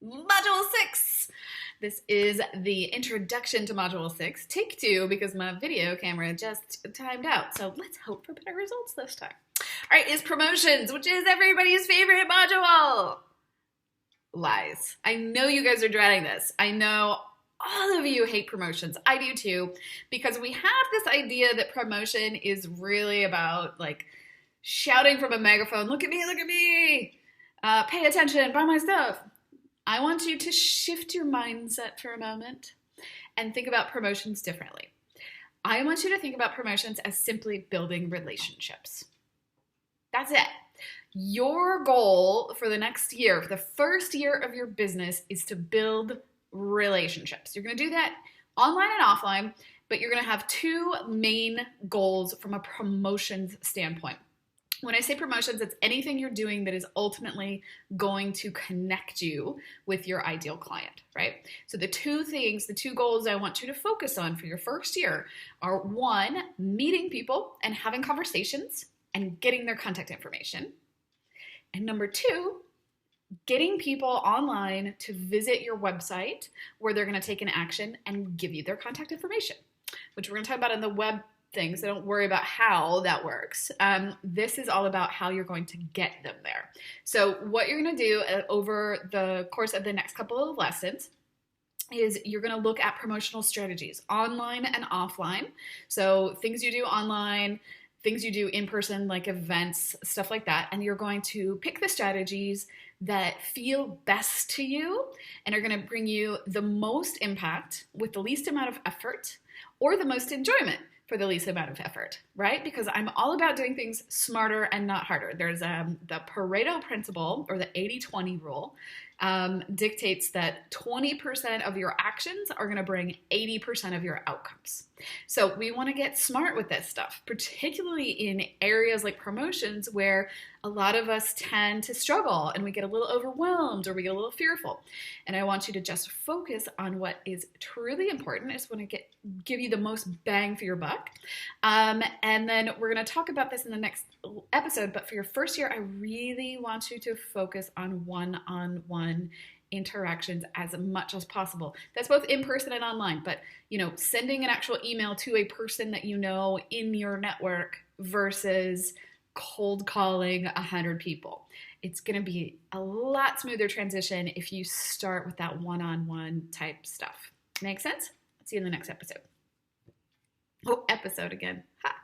Module 6. This is the introduction to Module 6, take 2, because my video camera just timed out. So let's hope for better results this time. All right, is promotions, which is everybody's favorite module. Lies. I know you guys are dreading this. I know all of you hate promotions. I do too, because we have this idea that promotion is really about like shouting from a megaphone, look at me, pay attention, buy my stuff. I want you to shift your mindset for a moment and think about promotions differently. I want you to think about promotions as simply building relationships. That's it. Your goal for the next year, for the first year of your business, is to build relationships. You're going to do that online and offline, but you're going to have two main goals from a promotions standpoint. When I say promotions, it's anything you're doing that is ultimately going to connect you with your ideal client, right? So the two goals I want you to focus on for your first year are, one, meeting people and having conversations and getting their contact information. And number two, getting people online to visit your website where they're going to take an action and give you their contact information, which we're going to talk about in the web things, so don't worry about how that works. This is all about how you're going to get them there. So what you're going to do over the course of the next couple of lessons is you're going to look at promotional strategies, online and offline. So things you do online, things you do in person, like events, stuff like that. And you're going to pick the strategies that feel best to you and are going to bring you the most impact with the least amount of effort or the most enjoyment for the least amount of effort, right? Because I'm all about doing things smarter and not harder. There's the Pareto principle, or the 80-20 rule, dictates that 20% of your actions are going to bring 80% of your outcomes. So we want to get smart with this stuff, particularly in areas like promotions where a lot of us tend to struggle and we get a little overwhelmed or we get a little fearful. And I want you to just focus on what is truly important. I just want to give you the most bang for your buck. And then we're going to talk about this in the next episode. But for your first year, I really want you to focus on one-on-one interactions as much as possible. That's both in person and online, but sending an actual email to a person that you know in your network versus cold calling 100 people. It's going to be a lot smoother transition if you start with that one-on-one type stuff. Make sense? See you in the next episode. Episode again. Ha!